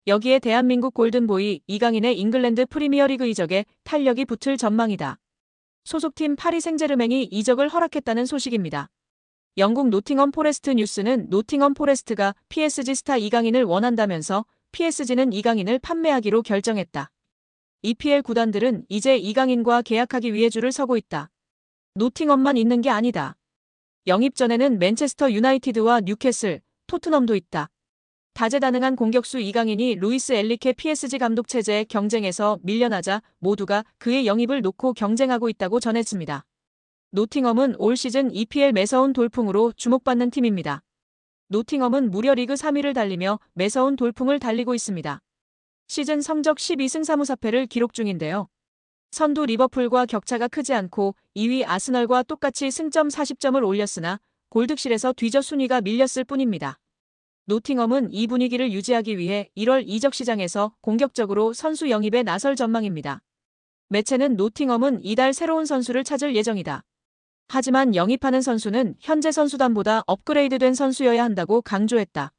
여기에 대한민국 골든보이 이강인의 잉글랜드 프리미어리그 이적에 탄력이 붙을 전망이다. 소속팀 파리 생제르맹이 이적을 허락했다는 소식입니다. 영국 노팅엄 포레스트 뉴스는 노팅엄 포레스트가 PSG 스타 이강인을 원한다면서 PSG는 이강인을 판매하기로 결정했다. EPL 구단들은 이제 이강인과 계약하기 위해 줄을 서고 있다. 노팅엄만 있는 게 아니다. 영입 전에는 맨체스터 유나이티드와 뉴캐슬, 토트넘도 있다. 다재다능한 공격수 이강인이 루이스 엔리케 PSG 감독 체제의 경쟁에서 밀려나자 모두가 그의 영입을 놓고 경쟁하고 있다고 전했습니다. 노팅엄은 올 시즌 EPL 매서운 돌풍으로 주목받는 팀입니다. 노팅엄은 무려 리그 3위를 달리며 매서운 돌풍을 달리고 있습니다. 시즌 성적 12승 3무 4패를 기록 중인데요. 선두 리버풀과 격차가 크지 않고 2위 아스널과 똑같이 승점 40점을 올렸으나 골득실에서 뒤져 순위가 밀렸을 뿐입니다. 노팅엄은 이 분위기를 유지하기 위해 1월 이적 시장에서 공격적으로 선수 영입에 나설 전망입니다. 매체는 노팅엄은 이달 새로운 선수를 찾을 예정이다. 하지만 영입하는 선수는 현재 선수단보다 업그레이드된 선수여야 한다고 강조했다.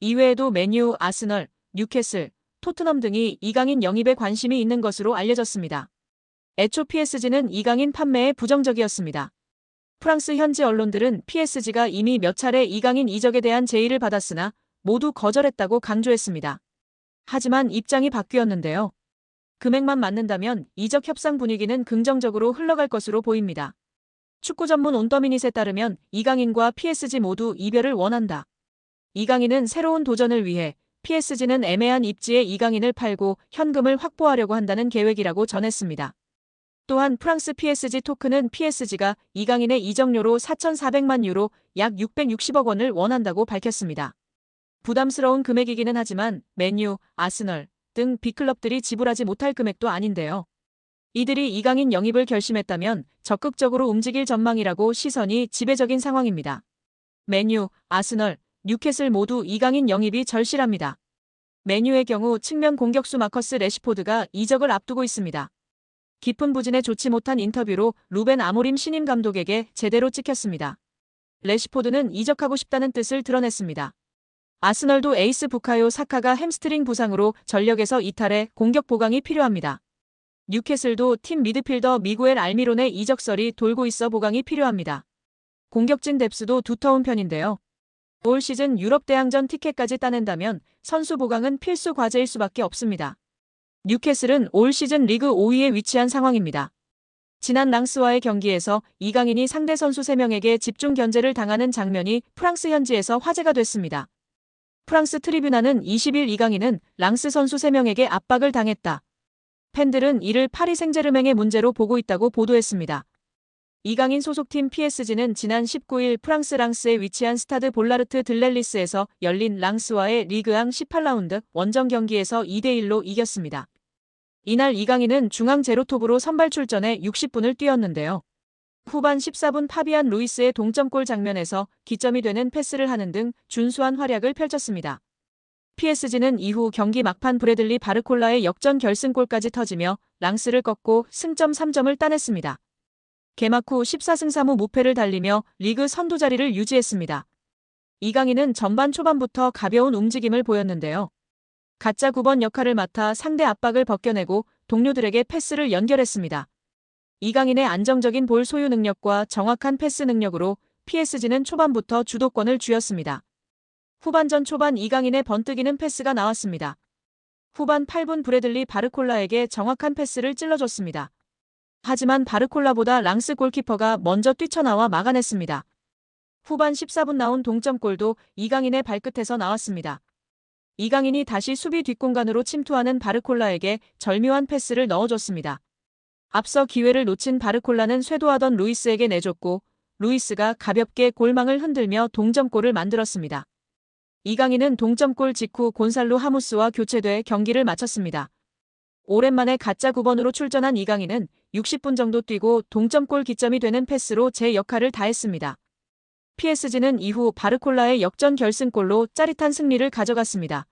이외에도 맨유, 아스널, 뉴캐슬, 토트넘 등이 이강인 영입에 관심이 있는 것으로 알려졌습니다. 애초 PSG는 이강인 판매에 부정적이었습니다. 프랑스 현지 언론들은 PSG가 이미 몇 차례 이강인 이적에 대한 제의를 받았으나 모두 거절했다고 강조했습니다. 하지만 입장이 바뀌었는데요. 금액만 맞는다면 이적 협상 분위기는 긍정적으로 흘러갈 것으로 보입니다. 축구 전문 온더미닛에 따르면 이강인과 PSG 모두 이별을 원한다. 이강인은 새로운 도전을 위해 PSG는 애매한 입지에 이강인을 팔고 현금을 확보하려고 한다는 계획이라고 전했습니다. 또한 프랑스 PSG 토크는 PSG가 이강인의 이적료로 4,400만 유로 약 660억 원을 원한다고 밝혔습니다. 부담스러운 금액이기는 하지만 맨유, 아스널 등 빅클럽들이 지불하지 못할 금액도 아닌데요. 이들이 이강인 영입을 결심했다면 적극적으로 움직일 전망이라고 시선이 지배적인 상황입니다. 맨유, 아스널, 뉴캐슬 모두 이강인 영입이 절실합니다. 맨유의 경우 측면 공격수 마커스 레시포드가 이적을 앞두고 있습니다. 깊은 부진에 좋지 못한 인터뷰로 루벤 아모림 신임 감독에게 제대로 찍혔습니다. 레시포드는 이적하고 싶다는 뜻을 드러냈습니다. 아스널도 에이스 부카요 사카가 햄스트링 부상으로 전력에서 이탈해 공격 보강이 필요합니다. 뉴캐슬도 팀 미드필더 미구엘 알미론의 이적설이 돌고 있어 보강이 필요합니다. 공격진 뎁스도 두터운 편인데요. 올 시즌 유럽 대항전 티켓까지 따낸다면 선수 보강은 필수 과제일 수밖에 없습니다. 뉴캐슬은 올 시즌 리그 5위에 위치한 상황입니다. 지난 랑스와의 경기에서 이강인이 상대 선수 3명에게 집중 견제를 당하는 장면이 프랑스 현지에서 화제가 됐습니다. 프랑스 트리뷰나는 20일 이강인은 랑스 선수 3명에게 압박을 당했다. 팬들은 이를 파리 생제르맹의 문제로 보고 있다고 보도했습니다. 이강인 소속팀 PSG는 지난 19일 프랑스 랑스에 위치한 스타드 볼라르트 들렐리스에서 열린 랑스와의 리그앙 18라운드 원정 경기에서 2대1로 이겼습니다. 이날 이강인은 중앙 제로톱으로 선발 출전해 60분을 뛰었는데요. 후반 14분 파비안 루이스의 동점골 장면에서 기점이 되는 패스를 하는 등 준수한 활약을 펼쳤습니다. PSG는 이후 경기 막판 브래들리 바르콜라의 역전 결승골까지 터지며 랑스를 꺾고 승점 3점을 따냈습니다. 개막 후 14승 3무 무패를 달리며 리그 선두 자리를 유지했습니다. 이강인은 전반 초반부터 가벼운 움직임을 보였는데요. 가짜 9번 역할을 맡아 상대 압박을 벗겨내고 동료들에게 패스를 연결했습니다. 이강인의 안정적인 볼 소유 능력과 정확한 패스 능력으로 PSG는 초반부터 주도권을 쥐었습니다. 후반전 초반 이강인의 번뜩이는 패스가 나왔습니다. 후반 8분 브래들리 바르콜라에게 정확한 패스를 찔러줬습니다. 하지만 바르콜라보다 랑스 골키퍼가 먼저 뛰쳐나와 막아냈습니다. 후반 14분 나온 동점골도 이강인의 발끝에서 나왔습니다. 이강인이 다시 수비 뒷공간으로 침투하는 바르콜라에게 절묘한 패스를 넣어줬습니다. 앞서 기회를 놓친 바르콜라는 쇄도하던 루이스에게 내줬고 루이스가 가볍게 골망을 흔들며 동점골을 만들었습니다. 이강인은 동점골 직후 곤살로 하무스와 교체돼 경기를 마쳤습니다. 오랜만에 가짜 9번으로 출전한 이강인은 60분 정도 뛰고 동점골 기점이 되는 패스로 제 역할을 다했습니다. PSG는 이후 바르콜라의 역전 결승골로 짜릿한 승리를 가져갔습니다.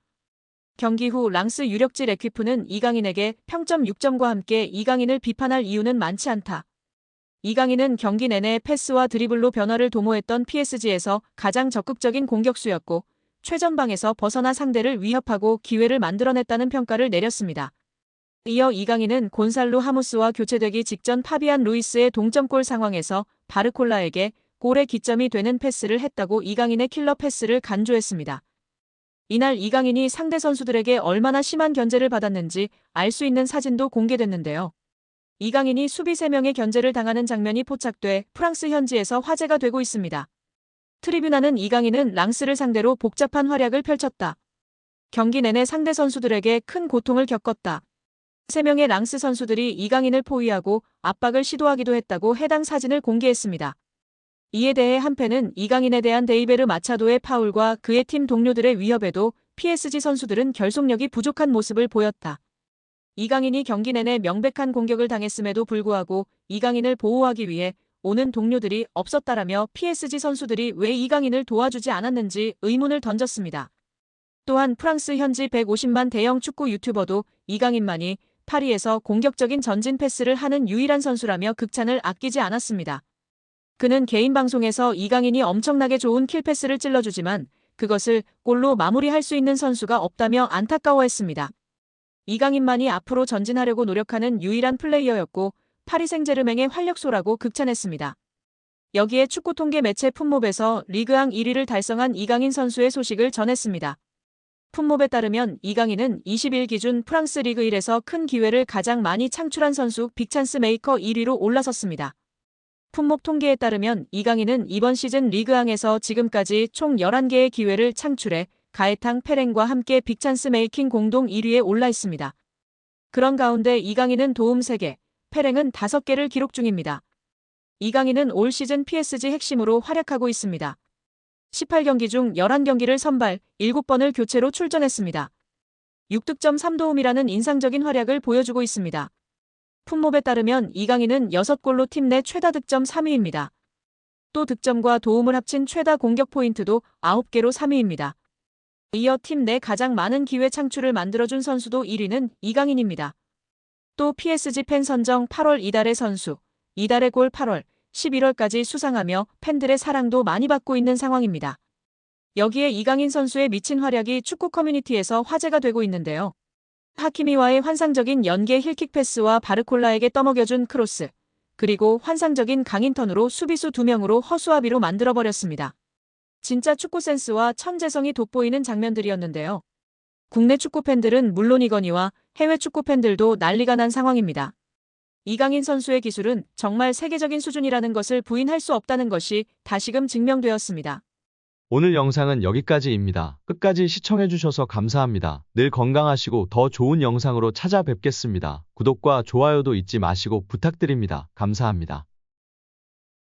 경기 후 랑스 유력지 레퀴프는 이강인에게 평점 6점과 함께 이강인을 비판할 이유는 많지 않다. 이강인은 경기 내내 패스와 드리블로 변화를 도모했던 PSG에서 가장 적극적인 공격수였고 최전방에서 벗어나 상대를 위협하고 기회를 만들어냈다는 평가를 내렸습니다. 이어 이강인은 곤살로 하무스와 교체되기 직전 파비안 루이스의 동점골 상황에서 바르콜라에게 골의 기점이 되는 패스를 했다고 이강인의 킬러 패스를 간주했습니다. 이날 이강인이 상대 선수들에게 얼마나 심한 견제를 받았는지 알 수 있는 사진도 공개됐는데요. 이강인이 수비 3명의 견제를 당하는 장면이 포착돼 프랑스 현지에서 화제가 되고 있습니다. 트리뷰나는 이강인은 랑스를 상대로 복잡한 활약을 펼쳤다. 경기 내내 상대 선수들에게 큰 고통을 겪었다. 3명의 랑스 선수들이 이강인을 포위하고 압박을 시도하기도 했다고 해당 사진을 공개했습니다. 이에 대해 한 팬은 이강인에 대한 데이베르 마차도의 파울과 그의 팀 동료들의 위협에도 PSG 선수들은 결속력이 부족한 모습을 보였다. 이강인이 경기 내내 명백한 공격을 당했음에도 불구하고 이강인을 보호하기 위해 오는 동료들이 없었다라며 PSG 선수들이 왜 이강인을 도와주지 않았는지 의문을 던졌습니다. 또한 프랑스 현지 150만 대형 축구 유튜버도 이강인만이 파리에서 공격적인 전진 패스를 하는 유일한 선수라며 극찬을 아끼지 않았습니다. 그는 개인 방송에서 이강인이 엄청나게 좋은 킬패스를 찔러주지만 그것을 골로 마무리할 수 있는 선수가 없다며 안타까워했습니다. 이강인만이 앞으로 전진하려고 노력하는 유일한 플레이어였고 파리 생제르맹의 활력소라고 극찬했습니다. 여기에 축구 통계 매체 풋몹에서 리그앙 1위를 달성한 이강인 선수의 소식을 전했습니다. 풋몹에 따르면 이강인은 20일 기준 프랑스 리그 1에서 큰 기회를 가장 많이 창출한 선수 빅찬스 메이커 1위로 올라섰습니다. 풋몹 통계에 따르면 이강인은 이번 시즌 리그앙에서 지금까지 총 11개의 기회를 창출해 가에탕 페랭과 함께 빅찬스 메이킹 공동 1위에 올라 있습니다. 그런 가운데 이강인은 도움 3개, 페랭은 5개를 기록 중입니다. 이강인은 올 시즌 PSG 핵심으로 활약하고 있습니다. 18경기 중 11경기를 선발, 7번을 교체로 출전했습니다. 6득점 3도움이라는 인상적인 활약을 보여주고 있습니다. 풋몹에 따르면 이강인은 6골로 팀 내 최다 득점 3위입니다. 또 득점과 도움을 합친 최다 공격 포인트도 9개로 3위입니다. 이어 팀 내 가장 많은 기회 창출을 만들어준 선수도 1위는 이강인입니다. 또 PSG 팬 선정 8월 이달의 선수, 이달의 골 8월, 11월까지 수상하며 팬들의 사랑도 많이 받고 있는 상황입니다. 여기에 이강인 선수의 미친 활약이 축구 커뮤니티에서 화제가 되고 있는데요. 하키미와의 환상적인 연계 힐킥 패스와 바르콜라에게 떠먹여준 크로스, 그리고 환상적인 강인턴으로 수비수 2명으로 허수아비로 만들어버렸습니다. 진짜 축구 센스와 천재성이 돋보이는 장면들이었는데요. 국내 축구 팬들은 물론이거니와 해외 축구 팬들도 난리가 난 상황입니다. 이강인 선수의 기술은 정말 세계적인 수준이라는 것을 부인할 수 없다는 것이 다시금 증명되었습니다. 오늘 영상은 여기까지입니다. 끝까지 시청해주셔서 감사합니다. 늘 건강하시고 더 좋은 영상으로 찾아뵙겠습니다. 구독과 좋아요도 잊지 마시고 부탁드립니다. 감사합니다.